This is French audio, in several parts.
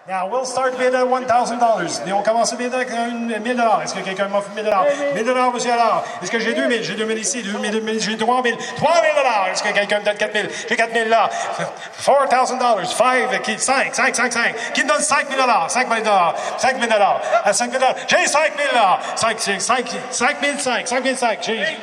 Now, we'll start bid at $1,000. Et on commence à bid avec $1,000. Est-ce que quelqu'un m'offre $1,000? $1,000, monsieur alors. Est-ce que j'ai 2,000? J'ai 2,000 ici. 2,000, j'ai 3,000. $3,000. Est-ce que quelqu'un me donne 4,000? J'ai 4,000 là. $4,000. 5. Qui me donne $5,000? $5,000. À $5,000. J'ai $5,000 là. 5,500. J'ai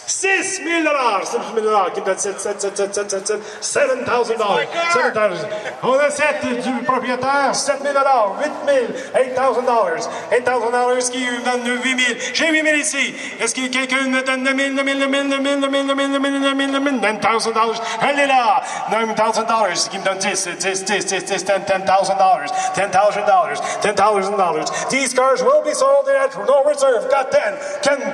$6,000. Qui me donne $7,000. On a 7 du propriétaire, $7,000. 8,000. $8,000. $8,000 qui me donne 8,000. J'ai 8,000 ici. Est-ce que quelqu'un me donne 9,000? $10,000. Elle est là. $9,000. Qui me donne 10. $10,000. $10,000. These cars will be sold at no reserve. Got 10,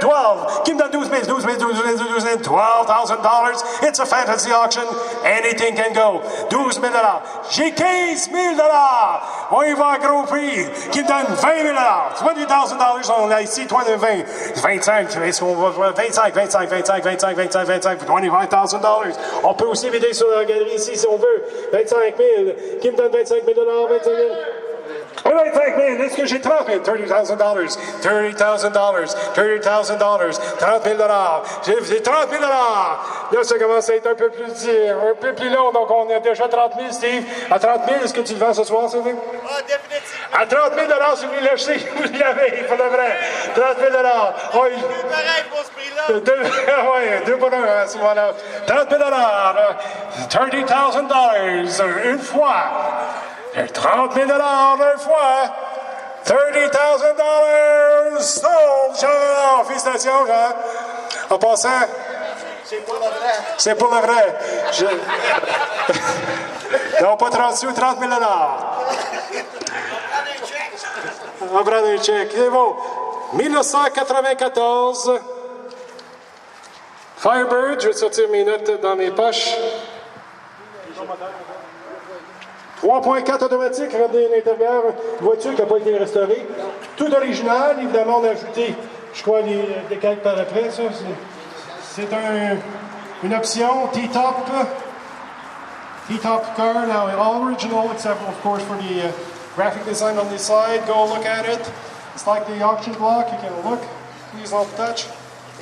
12. Qui me donne 12,000. $12,000. It's a fantasy auction. Anything can go. $12,000. J'ai $15,000. On y va à gros prix. Qui me donne $20,000. $20,000. On a ici 20. 25. Est-ce qu'on va voir 25. $25,000. On peut aussi vider sur la galerie ici si on veut. 25,000. Qui me donne $25,000. 25,000. Est-ce que j'ai 30 000? $30,000. $30,000. J'ai $30,000. Là, ça commence à être un peu plus long. Donc, on a déjà 30 000, Steve. À 30 000, est-ce que tu le vends ce soir, Steve? Ah, définitivement. À 30 000 si vous l'achetez, vous l'avez, pour le vrai. 30 000 Oh, deux pareils pour ce prix-là. Oui, 2 pour 1 à ce moment-là. 30 000 $30,000 une fois. 30 000 une fois. $30,000 sold. Jean, félicitations, Jean. En passant, c'est pour le vrai. C'est pour le vrai. Non, pas 30 sous, 30 000 On va prendre un chèque. C'est bon. 1994. Firebird, je vais sortir mes notes dans mes poches. 3.4 automatique, regardez l'intérieur, voiture qui n'a pas été restaurée. Tout original, évidemment, on a ajouté, je crois, les calques par après. Ça, c'est une option, T-top car, now all original, except of course for the graphic design on the side. Go look at it. It's like the auction block, you can look, please don't touch.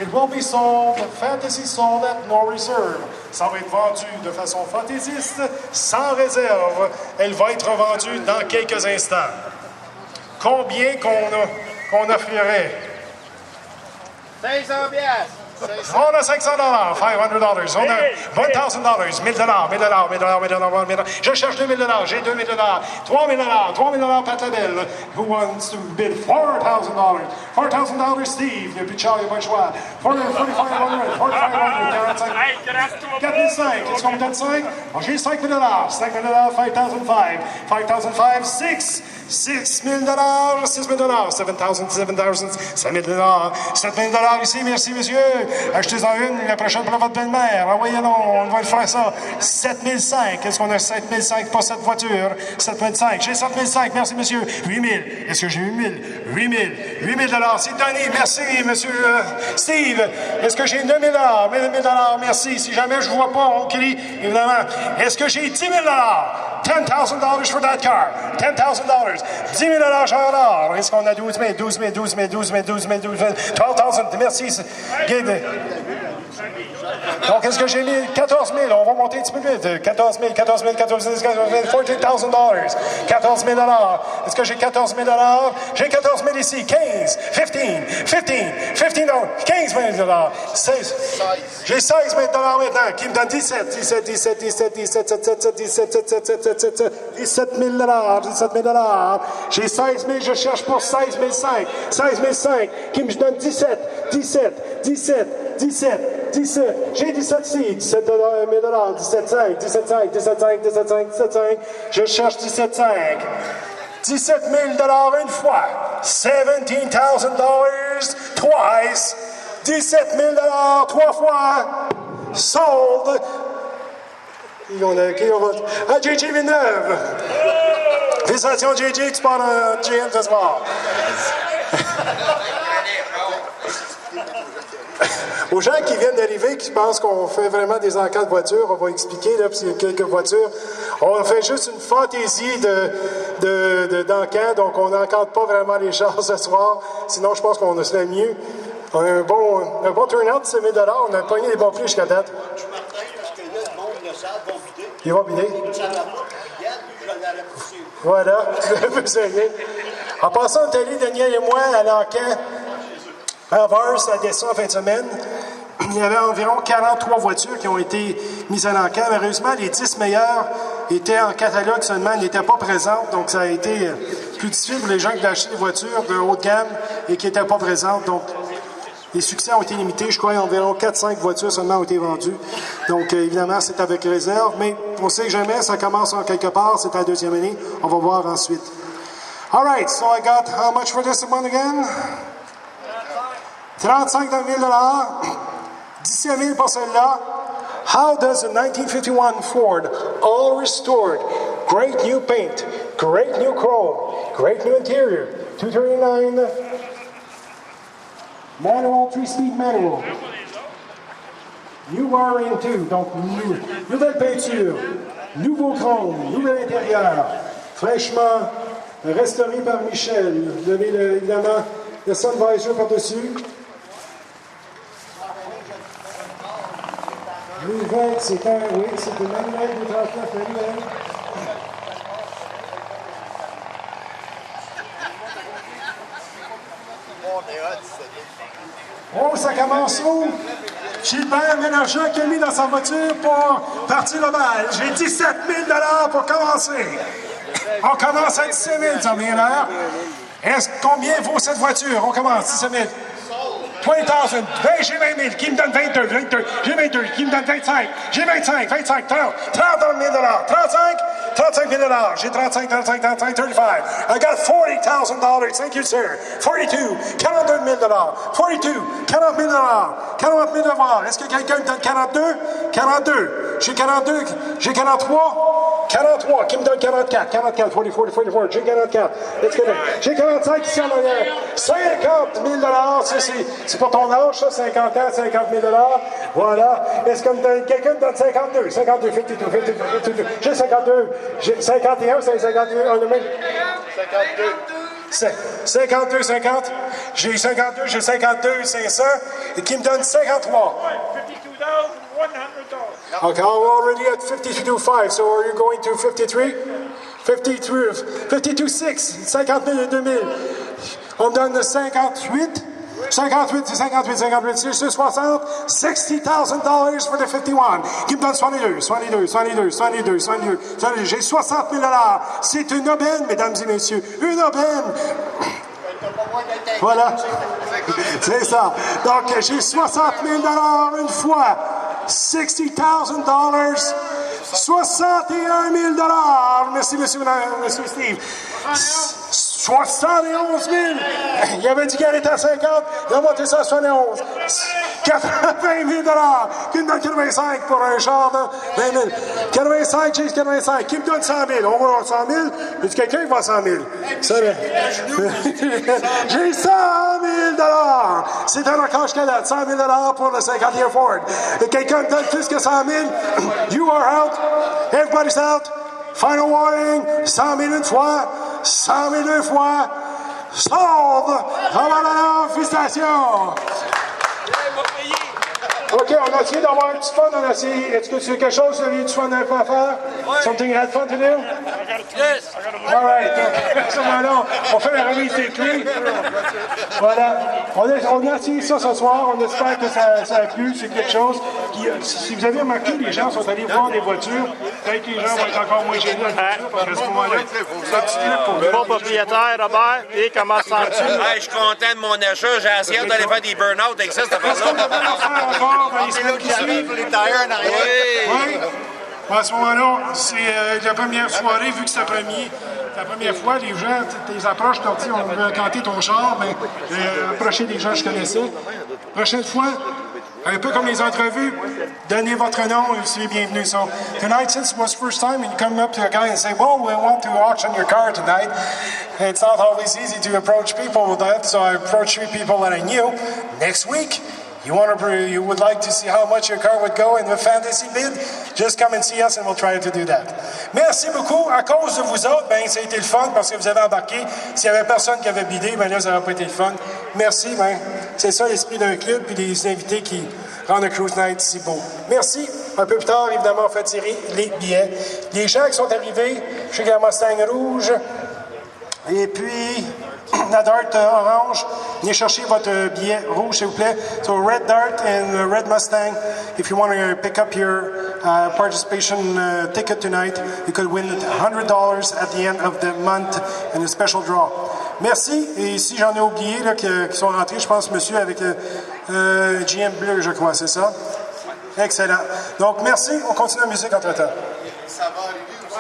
It will be sold, fantasy sold at no reserve. Ça va être vendu de façon fantaisiste, sans réserve. Elle va être vendue dans quelques instants. Combien qu'on offrirait? 500 piastres. On a $500, $500. On a $1,000, $1,000. Je cherche $2,000, j'ai $2,000. $3,000, Pat Labelle. Who wants to bid $4,000? $4,000, Steve. Il n'y a plus de char, il n'y a pas le choix. $4,500, $4,500. Est-ce qu'on me donne 5? Oh, j'ai $5,000. $5,000, $5,500. $5,500, $6,000, $7,000 ici, merci monsieur. Achetez-en une, la prochaine pour votre belle-mère. Envoyez-la, on va le faire ça. 7,500. Est-ce qu'on a 7,500 pour cette voiture? 7,500. J'ai 7,500, merci monsieur. 8,000. Est-ce que j'ai 8,000? 8,000. $8,000. C'est donné, merci monsieur Steve. Est-ce que j'ai 9,000 $? 9,000, merci. Si jamais je ne vois pas, on crie, évidemment. Est-ce que j'ai 10,000 $? $10,000 for that car. $10,000. 10,000 $. Est-ce qu'on a 12,000? 12,000. Merci. Donc, est-ce que j'ai mis 14 000? On va monter un petit peu vite. 14 000. $14,000. Est-ce que j'ai 14 000 $? J'ai 14 000 ici. 15. 15 000 16. J'ai 16 000 $ maintenant. Qui me donne 17 000 $. 17 000 $. J'ai 16 000, je cherche pour 16 500. 16 500. Qui me donne 17. J'ai 17 ici. 17 000 $. 17,500. Je cherche 17,500. 17 000 une fois. $17,000 twice. 17 000 $ 3 fois. Sold. Qui on va? Ah, JJ Villeneuve. Félicitations, JJ, tu pars en GM ce soir. Aux gens qui viennent d'arriver, qui pensent qu'on fait vraiment des encadres de voitures, on va expliquer, là, parce qu'il y a quelques voitures. On fait juste une fantaisie d'encadre, donc on n'encadre pas vraiment les chars ce soir. Sinon, je pense qu'on serait mieux. On a un bon turnout de 7 000 $. On a pogné des bons prix jusqu'à date. Je m'attends parce que là, le monde le sable va vider. Il va bider. Ça va pas, puis regarde, lui, je l'aurais poussé. Voilà, vous avez essayé. En passant, on est allé, Daniel et moi, à l'enquête à Vars, à Dessin en fin de semaine. Il y avait environ 43 voitures qui ont été mises à l'enquête. Malheureusement, les 10 meilleures étaient en catalogue seulement, n'étaient pas présentes. Donc, ça a été plus difficile pour les gens qui voulaient acheter des voitures de haut de gamme et qui n'étaient pas présentes. Donc, les succès ont été limités. Je crois qu'environ 4-5 voitures seulement ont été vendues. Donc, évidemment, c'est avec réserve. Mais on sait que jamais, ça commence en quelque part. C'est la deuxième année. On va voir ensuite. All right, so I got how much for this one again? 35 000 $. 17 000 pour celle-là. How does a 1951 Ford, all restored, great new paint, great new chrome, great new interior, 239, manual, 3-speed manual, new wiring too, donc nouvelle peinture, nouveau chrome, nouvel intérieur, fraîchement restauré par Michel. Vous avez évidemment le sun visor par-dessus. Nouvelle, c'est une manuel de 39 manuel. Oh, ça commence où? Gilbert Ménageur qui a mis dans sa voiture pour partir le bal. J'ai 17 000 $ pour commencer. On commence à 17 000, ça vient l'heure. Combien vaut cette voiture? On commence, 17 000. 20 000. J'ai 20 000. Qui me donne 22? J'ai 22. Qui me donne 25? J'ai 25. 25. 30. 30 000 $. 35? 35 000 $. J'ai 35, 35, 35, 35. I got $40,000. Thank you, sir. 42. 42 000 $. 42. 40 000 $. 40 000 $. Est-ce que quelqu'un me donne 42? 42. J'ai 42. J'ai 43. 43. Qui me donne 44? 44. 44, 44. J'ai 44. J'ai 45 ici en arrière. 50 000 $. C'est pour ton âge, ça, 50 ans, 50 000 $. Voilà. Est-ce que quelqu'un me donne 52? 52, 52, 52, 52. J'ai 52. J'ai 51, c'est 51. On a même... 52, 50. J'ai 52, j'ai 52, 500. Et qui me donne 53? Okay, we're already at 52.5, so are you going to 53? 52.6, 50 000 et 2000. On me donne 58. 58, c'est 58, 58, c'est 60, $60,000 for the 51. Qui me donne 62, 62, 62, 62, 62, 62. J'ai 60 000 $. C'est une aubaine, mesdames et messieurs. Une aubaine. Voilà. C'est ça. Donc, j'ai 60 000 $ une fois. $60,000. 61 000 $. Merci, monsieur Steve. 71 000. Il avait dit qu'elle était à 50. Il a monté ça à 71. 80 000 $. Qui me donne 85 pour un char de 20 000? 85, j'ai 85. Qui me donne 100 000? On va avoir 100 000. Y a-t-il quelqu'un qui va à 100 000? J'ai 100 000 $. C'est un record jusqu'à date. 100 000 $ pour le 50e Ford. Et quelqu'un me donne plus que 100 000? You are out. Everybody's out. Final warning. 100 000 une fois. 100 000 deux fois. Sauve! Félicitations! OK, on a essayé d'avoir un petit fun. On a essayé. Est-ce que c'est quelque chose que vous avez du fun à faire? Something you had fun to do? Yes! All right. À ce moment-là, on fait la remise des clés. Voilà. On a essayé ça ce soir. On espère que ça a plu. C'est quelque chose qui, si vous avez remarqué, les gens sont allés voir des voitures. Peut-être que les gens vont être encore moins gênés dans la voiture parce qu'à ce moment-là, c'est un petit clip pour Bon propriétaire, Robert, et comment se sens-tu? Hey, je suis content de mon achat. J'ai essayé d'aller faire des burn-out avec ça, cette façon. C'est là que j'avais pour les tailleurs en arrière. Oui. À ce moment-là, c'est la première soirée, vu que c'est la première fois, les gens, tes approches, tu leur dis, on veut canter ton char, mais approcher des gens que je connaissais. Prochaine fois, un peu comme les entrevues, donnez votre nom et vous serez bienvenus. So, tonight, since it was first time, and you come up to a guy and say, well, we want to auction your car tonight. It's not always easy to approach people with that, so I approached 3 people that I knew. Next week, You would like to see how much your car would go in the fantasy bid? Just come and see us and we'll try to do that. Merci beaucoup. À cause de vous autres, ben ça a été le fun parce que vous avez embarqué. S'il n'y avait personne qui avait bidé, ben là, ça n'aurait pas été le fun. Merci, ben c'est ça l'esprit d'un club puis des invités qui rendent le Cruise Night si beau. Merci. Un peu plus tard, évidemment, on fait tirer les billets. Les gens qui sont arrivés chez la Mustang rouge et puis la Dart orange, venez chercher votre billet rouge, s'il vous plaît. So red Dart and red Mustang. If you want to pick up your participation ticket tonight, you could win $100 at the end of the month in a special draw. Merci. Et si j'en ai oublié là, qui sont rentrés, je pense monsieur avec GM bleu, je crois, c'est ça? Excellent. Donc merci. On continue la musique entre-temps. Ça va arriver ou ça?